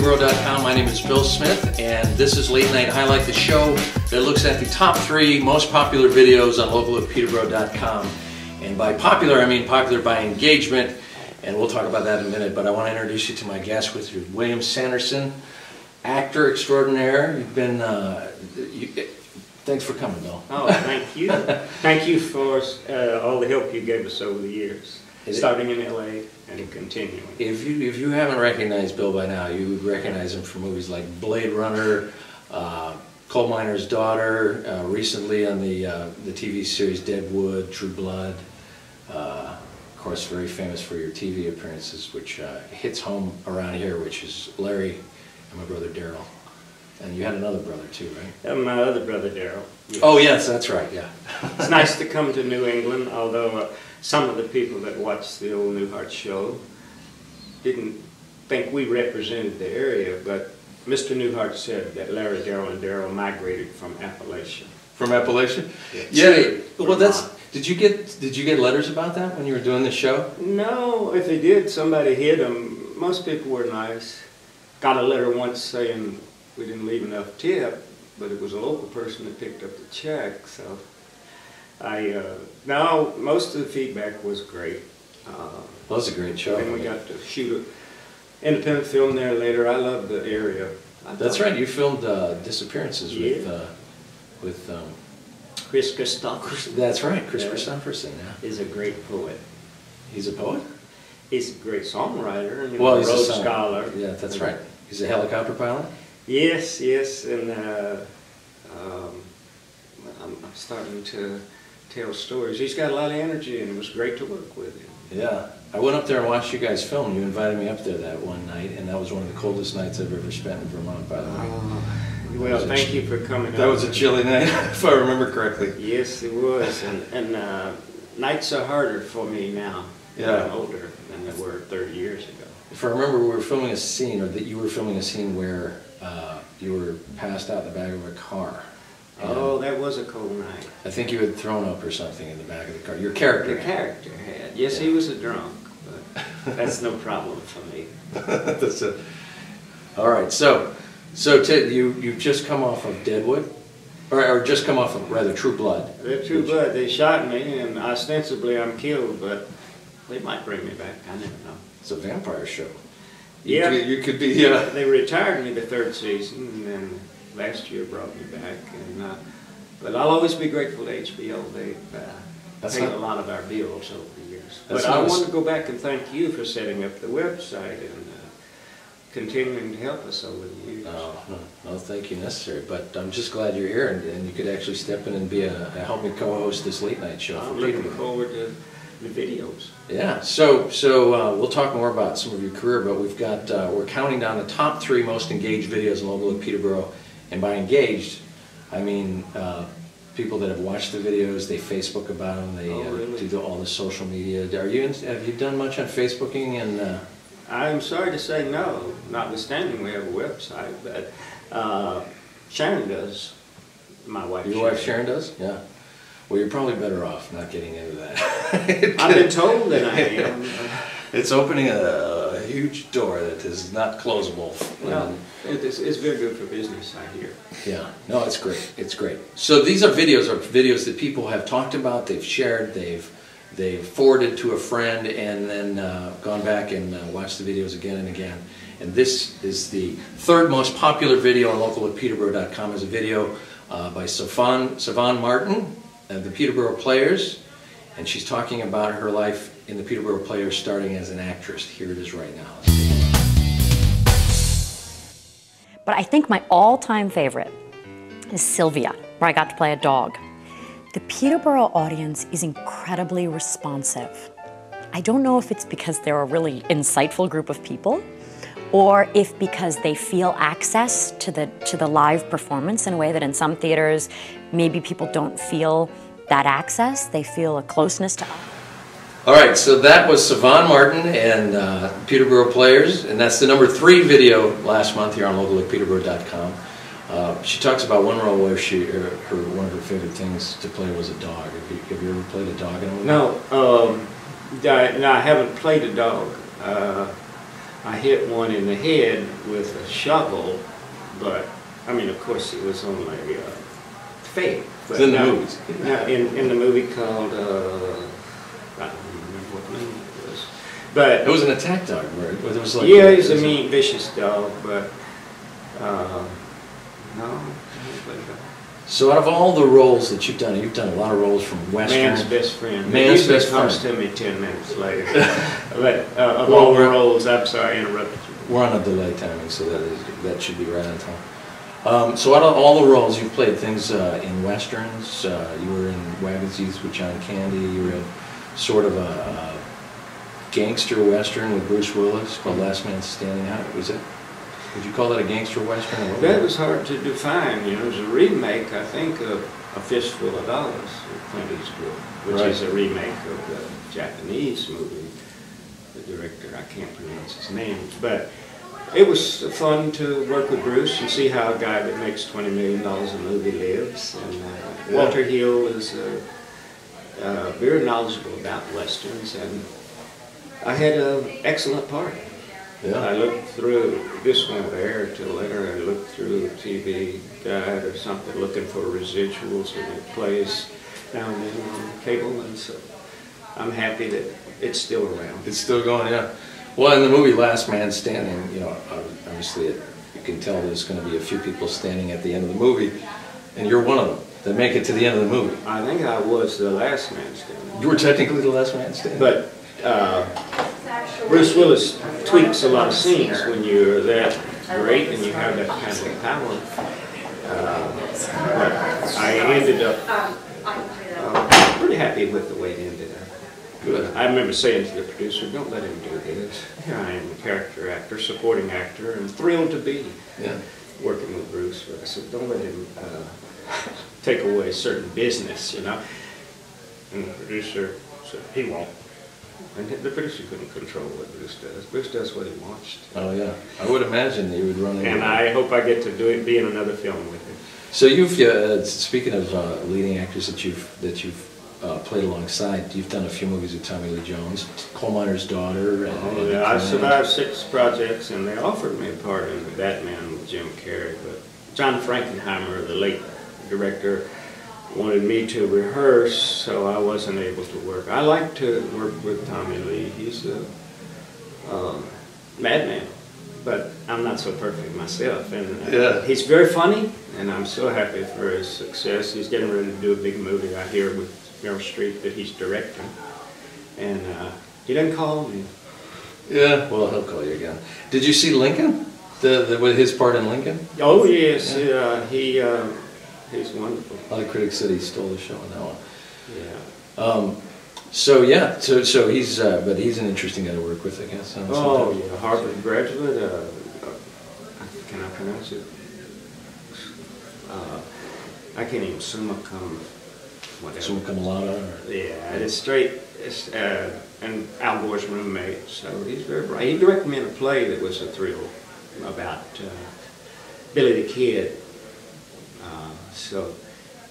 Peterborough.com. My name is Phil Smith, and this is Late Night Highlight, the show that looks at the top 3 most popular videos on local at Peterborough.com. And by popular, I mean popular by engagement, and we'll talk about that in a minute, but I want to introduce you to my guest with you, William Sanderson, actor extraordinaire. You've been, thanks for coming, Bill. Oh, thank you. Thank you for all the help you gave us over the years, starting in LA and continuing. If you haven't recognized Bill by now, you would recognize him from movies like Blade Runner, Coal Miner's Daughter, recently on the TV series Deadwood, True Blood. Of course, very famous for your TV appearances, which hits home around here, which is Larry and my brother Daryl. And you had another brother too, right? And my other brother Daryl. Yes. Oh yes, that's right, yeah. It's nice to come to New England, although some of the people that watched the old Newhart show didn't think we represented the area, but Mr. Newhart said that Larry, Daryl, and Daryl migrated from Appalachia. From Appalachia? Yes. Yeah. Well, that's. Did you get letters about that when you were doing the show? No, if they did, somebody hid them. Most people were nice. Got a letter once saying we didn't leave enough tip, but it was a local person that picked up the check. So no, most of the feedback was great. Well, it was a great show. And we got to shoot an independent film there later. I love the area. That's right. You filmed Disappearances with Chris Christopherson. That's right, Chris Christopherson. Yeah, is a great poet. He's a poet. He's a great songwriter and well, a he's Rhodes a Scholar. Yeah, that's right. He's a helicopter pilot. Yes, yes, and I'm starting to tell stories. He's got a lot of energy, and it was great to work with him. Yeah, I went up there and watched you guys film. You invited me up there that one night, and that was one of the coldest nights I've ever spent in Vermont, by the way. Well, thank you for coming. That was a chilly night, if I remember correctly. Yes, it was, and nights are harder for me now. Yeah, I'm older than they were 30 years ago. If I remember, we were filming a scene, or that you were filming a scene where you were passed out in the back of a car. Oh, that was a cold night. I think you had thrown up or something in the back of the car. Your character. The character had. Yes, yeah. He was a drunk, but that's no problem for me. That's it. All right, so Ted, you've just come off of Deadwood, or just come off of rather True Blood. True Blood. They shot me, and ostensibly I'm killed, but they might bring me back. I never know. It's a vampire show. You could be. They retired me the 3rd season, and then last year brought me back. And but I'll always be grateful to HBO. They've paid a lot of our bills over the years. But I want to go back and thank you for setting up the website and continuing to help us over the years. No, thank you necessary. But I'm just glad you're here, and you could actually step in and help me co-host this late night show. I'm looking forward to the videos. Yeah, so we'll talk more about some of your career, but we're counting down the top 3 most engaged videos in local at Peterborough, and by engaged, I mean people that have watched the videos, they Facebook about them, they really? Do all the social media. Have you done much on Facebooking? And I'm sorry to say no, notwithstanding we have a website, but Sharon does. My wife. Your wife Sharon does? Yeah. Well, you're probably better off not getting into that. I've been told that I am. It's opening a huge door that is not closable. No, it's very good for business, I hear. Yeah, no, it's great. It's great. So these are videos that people have talked about, they've shared, they've forwarded to a friend, and then gone back and watched the videos again and again. And this is the 3rd most popular video on local at Peterborough.com. is a video by Savon Martin, the Peterborough Players, and she's talking about her life in the Peterborough Players starting as an actress. Here it is right now. But I think my all-time favorite is Sylvia, where I got to play a dog. The Peterborough audience is incredibly responsive. I don't know if it's because they're a really insightful group of people, or if because they feel access to the live performance in a way that in some theaters maybe people don't feel that access. They feel a closeness to us. All right, so that was Savon Martin and Peterborough Players, and that's the number 3 video last month here on local at Peterborough.com. She talks about one role where one of her favorite things to play was a dog. Have you ever played a dog in a movie? No, I haven't played a dog. I hit one in the head with a shovel, but I mean, of course, it was only fake. It's in the movies. In the movie called, I don't remember what name it was. But it was an attack dog, right? It was like, yeah, he's a mean, vicious dog, but no. So out of all the roles that you've done a lot of roles from Western. Man's Best Friend. Man's usually Best comes Friend. to me 10 minutes later. But of all the roles, I'm sorry, I interrupted you. We're on a delay timing, so that should be right on time. So out of all the roles you've played, things in Westerns, you were in Wagon's Youth with John Candy, you were in sort of a gangster Western with Bruce Willis called Last Man Standing. How was it? Would you call that a gangster Western? Or that was hard to define. You know, it was a remake, I think, of A Fistful of Dollars with Clint Eastwood, which is a remake of the Japanese movie. The director, I can't pronounce his name, but it was fun to work with Bruce and see how a guy that makes $20 million a movie lives. And Walter Hill is very knowledgeable about Westerns, and I had an excellent part. Yeah. I looked through, this one there till later, I looked through a TV guide or something looking for residuals when it plays down there on cable, and so I'm happy that it's still around. It's still going, yeah. Well, in the movie Last Man Standing, you know, obviously you can tell there's going to be a few people standing at the end of the movie, and you're one of them that make it to the end of the movie. I think I was the last man standing. You were technically the last man standing. But Bruce Willis tweaks a lot of scenes when you're that great and you have that kind of power. But I ended up pretty happy with the way it ended up. Good. I remember saying to the producer, don't let him do this. Here I am, a character actor, supporting actor, and thrilled to be working with Bruce. But I said, don't let him take away certain business, you know. And the producer said, he won't. And the producer couldn't control what Bruce does. Bruce does what he wants to. Oh yeah, I would imagine you would run into And I hope I get to do it, be in another film with him. So you've, speaking of leading actors that you've played alongside, you've done a few movies with Tommy Lee Jones, Coal Miner's Daughter. And yeah, I survived 6 projects, and they offered me a part in Batman with Jim Carrey, but John Frankenheimer, the late director, wanted me to rehearse, so I wasn't able to work. I like to work with Tommy Lee. He's a madman, but I'm not so perfect myself. And he's very funny, and I'm so happy for his success. He's getting ready to do a big movie out here with Meryl Streep that he's directing, and he doesn't call me. Yeah, well, he'll call you again. Did you see Lincoln? With his part in Lincoln? Oh yes, he's wonderful. A lot of critics said he stole the show on that one. Yeah. So yeah, so he's but he's an interesting guy to work with, I guess. Oh yeah, Harvard graduate. Can I pronounce it? I can't even summa cum. Whatever. Summa cum laude. Yeah, it's straight. It's and Al Gore's roommate. So he's very bright. He directed me in a play that was a thrill about Billy the Kid. So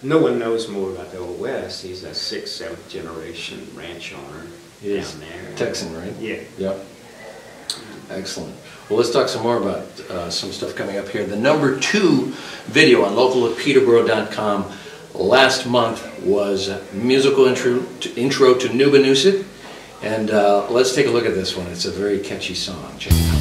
no one knows more about the Old West. He's a 6th, 7th generation ranch owner down there. Texan, right? Yeah. Yep. Excellent. Well, let's talk some more about some stuff coming up here. The #2 video on local@peterborough.com last month was musical intro to Nubanusit, and let's take a look at this one. It's a very catchy song. Check it out.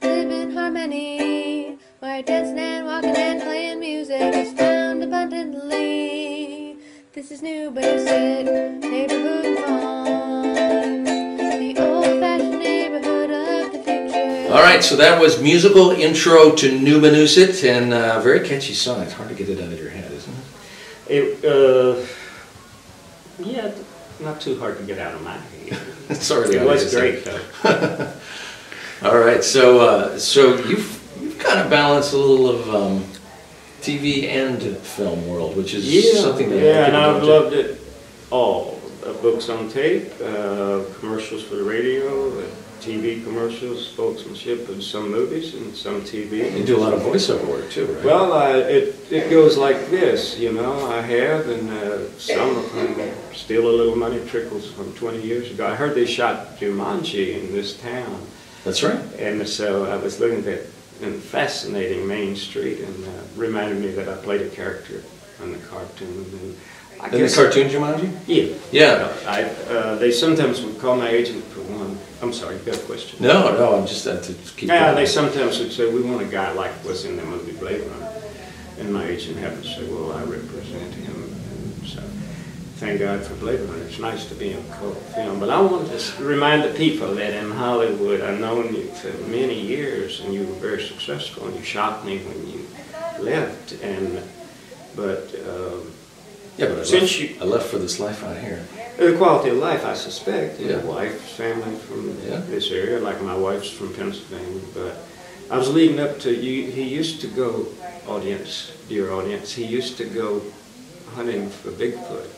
Live in harmony, where dancing and walking and playing music is found abundantly. This is Nubanusit, neighborhood fun, the old-fashioned neighborhood of the future. All right, so that was musical intro to Nubanusit, and a very catchy song. It's hard to get it out of your head, isn't it? Yeah, not too hard to get out of my head. It's already it was great though. All right, so you've kind of balanced a little of TV and film world, which is something that and I've loved it all. books on tape, commercials for the radio, TV commercials, spokesmanship in some movies and some TV. You do a lot of voiceover work too, right? Well, it goes like this, you know, I have, and some of them, still a little money trickles from 20 years ago. I heard they shot Jumanji in this town. That's right. And so I was looking at that fascinating Main Street, and reminded me that I played a character in the cartoon. And In the cartoon Jumanji? Yeah. Yeah. They sometimes would call my agent for one. I'm sorry, you got a question? No, I'm just to keep going. They sometimes would say, we want a guy like was in the movie Blade Runner. And my agent happened to say, well, I represent him. And so, thank God for Blade Runner. It's nice to be in a cult film. But I wanted to remind the people that in Hollywood, I've known you for many years, and you were very successful, and you shocked me when you left. Yeah, but I left for this life out here. The quality of life, I suspect. Yeah. Your wife's family from this area, like my wife's from Pennsylvania. But I was leading up to you. He used to go, dear audience, he used to go hunting for Bigfoot.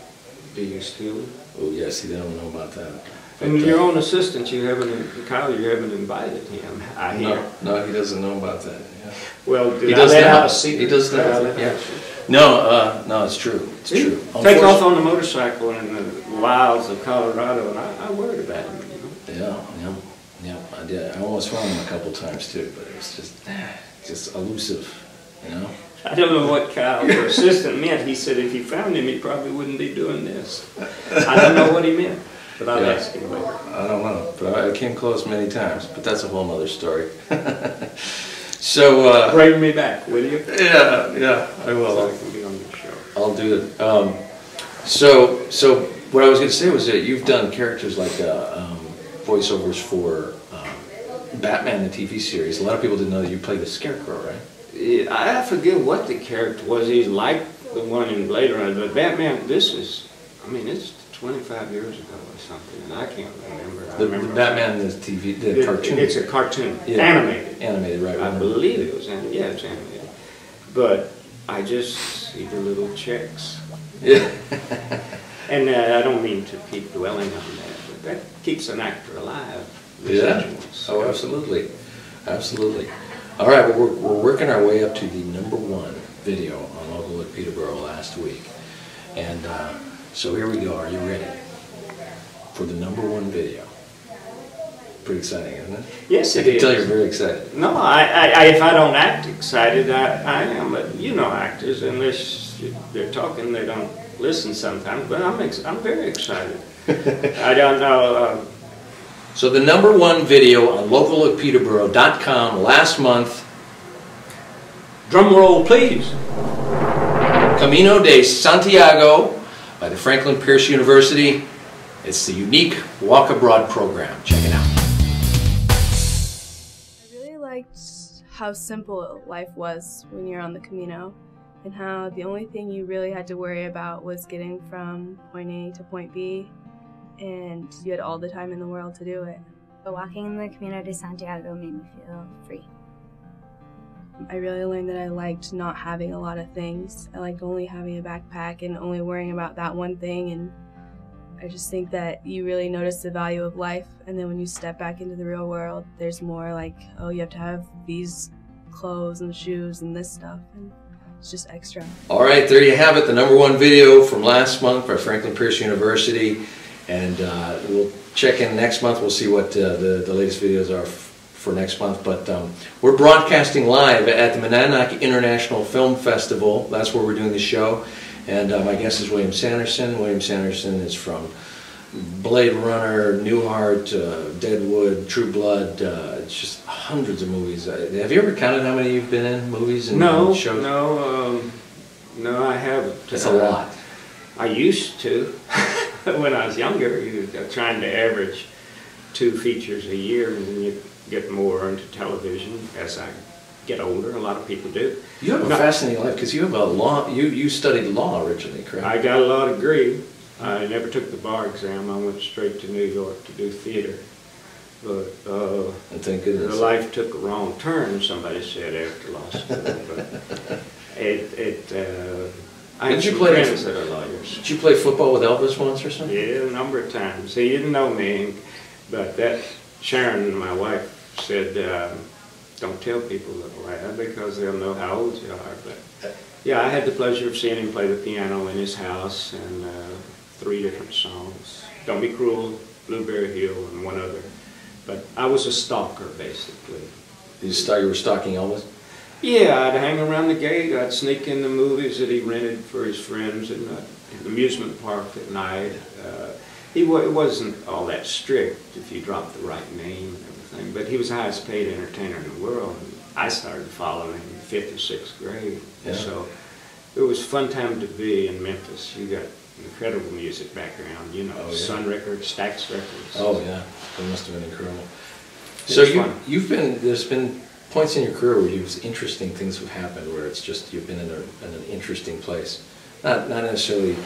Do you still? Oh yes, he don't know about that. And your own assistant, Kyle, you haven't invited him, I hear. No, he doesn't know about that. Yeah. Well, he does now. He does now. Yeah. No, it's true. It's true. Take off on the motorcycle in the wilds of Colorado, and I worried about him. You know? Yeah. I did. I almost found him a couple times too, but it was just elusive, you know. I don't know what Kyle, your assistant, meant. He said if he found him, he probably wouldn't be doing this. I don't know what he meant, but I'll ask him later. I don't know, but I came close many times, but that's a whole other story. So bring me back, will you? Yeah, I will. So I can be on the show. I'll do it. So what I was going to say was that you've done characters like voiceovers for Batman, the TV series. A lot of people didn't know that you played the Scarecrow, right? I forget what the character was. He's like the one in Blade Runner, but Batman, it's 25 years ago or something, and I can't remember. The Batman, the TV, the cartoon. It's a cartoon, yeah. Animated. Animated, right. I believe it was animated. Yeah, it's animated. But I just see the little checks. Yeah. And I don't mean to keep dwelling on that, but that keeps an actor alive. Yeah. Oh, absolutely. Absolutely. All right, well, we're working our way up to the #1 video on Local at Peterborough last week. And so here we go. Are you ready for the #1 video? Pretty exciting, isn't it? Yes, it is. I can tell you're very excited. No, if I don't act excited, I am. But you know actors, unless they're talking, they don't listen sometimes. But I'm very excited. I don't know. So the #1 video on localatpeterborough.com last month. Drum roll, please. Camino de Santiago by the Franklin Pierce University. It's the unique Walk Abroad program. Check it out. I really liked how simple life was when you're on the Camino, and how the only thing you really had to worry about was getting from point A to point B, and you had all the time in the world to do it. But walking in the Camino de Santiago made me feel free. I really learned that I liked not having a lot of things. I liked only having a backpack and only worrying about that one thing, and I just think that you really notice the value of life, and then when you step back into the real world, there's more like, oh, you have to have these clothes and shoes and this stuff, and it's just extra. All right, there you have it, the #1 video from last month by Franklin Pierce University. And we'll check in next month. We'll see what the latest videos are for next month. But we're broadcasting live at the Monadnock International Film Festival. That's where we're doing the show. And my guest is William Sanderson. William Sanderson is from Blade Runner, Newhart, Deadwood, True Blood. It's just hundreds of movies. Have you ever counted how many you've been in, movies and shows? No, I haven't. It's a lot. I used to. When I was younger, you were trying to average 2 features a year, and then you get more into television as I get older. A lot of people do. You have a fascinating life because you have a law. You studied law originally, correct? I got a law degree. I never took the bar exam. I went straight to New York to do theater. But and thank goodness. The life took a wrong turn, somebody said after law school. But I have some friends that are lawyers. Did you play football with Elvis once or something? Yeah, a number of times. He didn't know me, but that Sharon, my wife, said, don't tell people, little lad, because they'll know how old you are. But yeah, I had the pleasure of seeing him play the piano in his house, and 3 different songs. Don't Be Cruel, Blueberry Hill, and one other. But I was a stalker, basically. You were stalking Elvis? Yeah, I'd hang around the gate. I'd sneak in the movies that he rented for his friends in the amusement park at night. It wasn't all that strict if you dropped the right name and everything, but he was the highest paid entertainer in the world. I started following him in 5th or 6th grade. Yeah. So it was a fun time to be in Memphis. You got incredible music background, you know, oh, yeah. Sun Records, Stax Records. Oh yeah, it must have been incredible. So there's been points in your career where interesting things have happened, where it's just you've been in an interesting place, not necessarily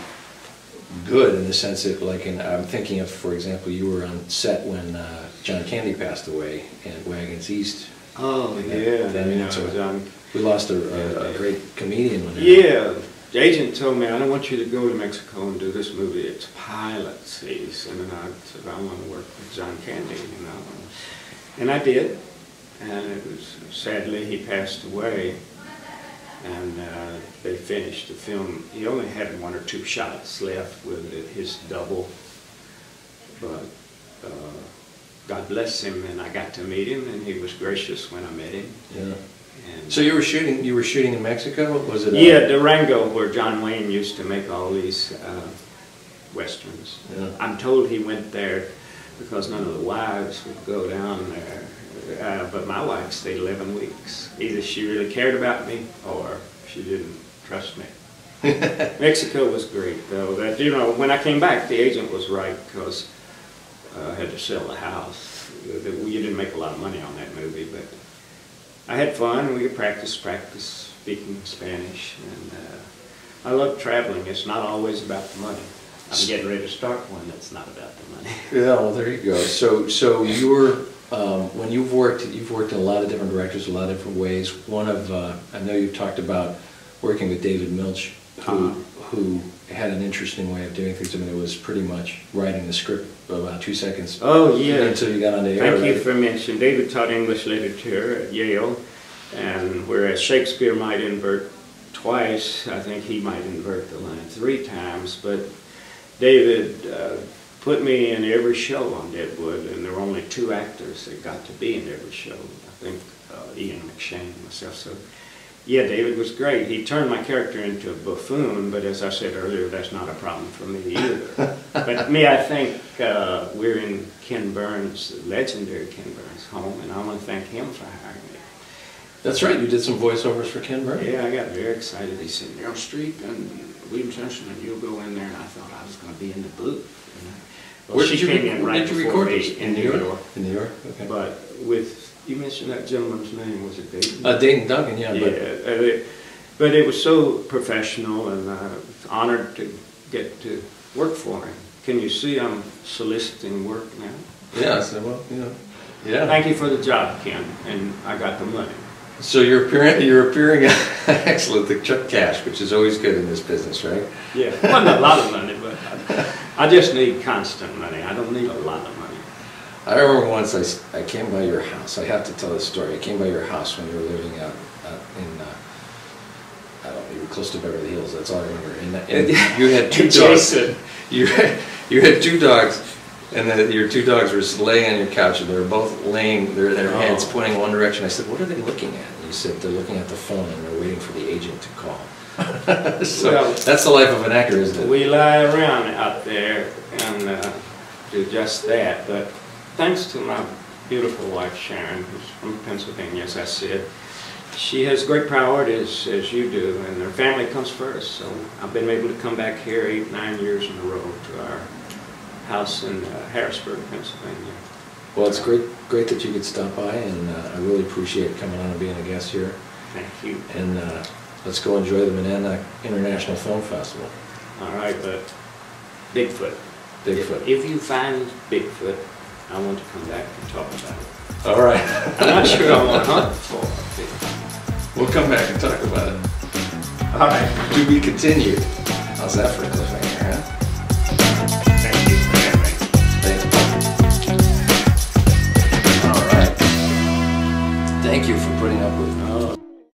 good in the sense that, like, I'm thinking of, for example, you were on set when John Candy passed away in Wagons East. Oh yeah, we lost a great comedian when that. Yeah, the agent told me, I don't want you to go to Mexico and do this movie. It's pilot season, and I said, I want to work with John Candy, you know, and I did. And it was, sadly, he passed away, and they finished the film. He only had 1 or 2 shots left with his double, but God bless him, and I got to meet him, and he was gracious when I met him. Yeah. And so you were shooting in Mexico? Was it? Yeah, Durango, where John Wayne used to make all these westerns. Yeah. I'm told he went there because none of the wives would go down there. But my wife stayed 11 weeks. Either she really cared about me or she didn't trust me. Mexico was great, though. That, you know, when I came back, the agent was right, because I had to sell the house. You didn't make a lot of money on that movie, but I had fun. We could practice speaking Spanish, and I love traveling. It's not always about the money. I'm getting ready to start one that's not about the money. Yeah, well, there you go. So you were. When you've worked in a lot of different directors, a lot of different ways. One of, I know you've talked about working with David Milch, who had an interesting way of doing things. I mean, it was pretty much writing the script about 2 seconds. Oh, yeah. Until you got on the air. Thank you for mentioning. David taught English literature at Yale, and whereas Shakespeare might invert twice, I think he might invert the line 3 times, but David put me in every show on Deadwood, and there were only 2 actors that got to be in every show. I think Ian McShane and myself. So, yeah, David was great. He turned my character into a buffoon, but as I said earlier, that's not a problem for me either. But me, I think we're in Ken Burns, the legendary Ken Burns' home, and I want to thank him for hiring me. That's right. You did some voiceovers for Ken Burns. Yeah, I got very excited. He said, Meryl Streep and William Sanderson, and you'll go in there, and I thought I was going to be in the booth. You know? Well, Where did you record this? In New York. In New York, okay. But you mentioned that gentleman's name, was it Dayton? Dayton Duncan, yeah. Yeah, but it was so professional, and honored to get to work for him. Can you see I'm soliciting work now? Yeah, so, well, you know, yeah. Thank you for the job, Ken, and I got the money. So you're appearing excellent, the Chuck Cash, which is always good in this business, right? Yeah, well, not a lot of money, but I just need constant money. I don't need a lot of money. I remember once I came by your house. I have to tell this story. I came by your house when you were living out in, I don't know, you were close to Beverly Hills. That's all I remember. And you had 2 dogs. You had 2 dogs. And then your 2 dogs were laying on your couch, and they were both laying their heads pointing in one direction. I said, "What are they looking at?" And you said, "They're looking at the phone, and they're waiting for the agent to call." So well, that's the life of an actor, isn't it? We lie around out there and do just that. But thanks to my beautiful wife Sharon, who's from Pennsylvania, as I said, she has great priorities, as you do, and her family comes first. So I've been able to come back here 8, 9 years in a row to our house in Harrisburg, Pennsylvania. Well, it's great that you could stop by, and I really appreciate coming on and being a guest here. Thank you. And let's go enjoy the Manana International Film Festival. All right, but Bigfoot. Bigfoot. If you find Bigfoot, I want to come back and talk about it. All right. I'm not sure I want to hunt for Bigfoot. We'll come back and talk about it. All right. To be continued. How's that for a cliffhanger, huh? Thank you for having me. Thank you. All right. Thank you for putting up with me.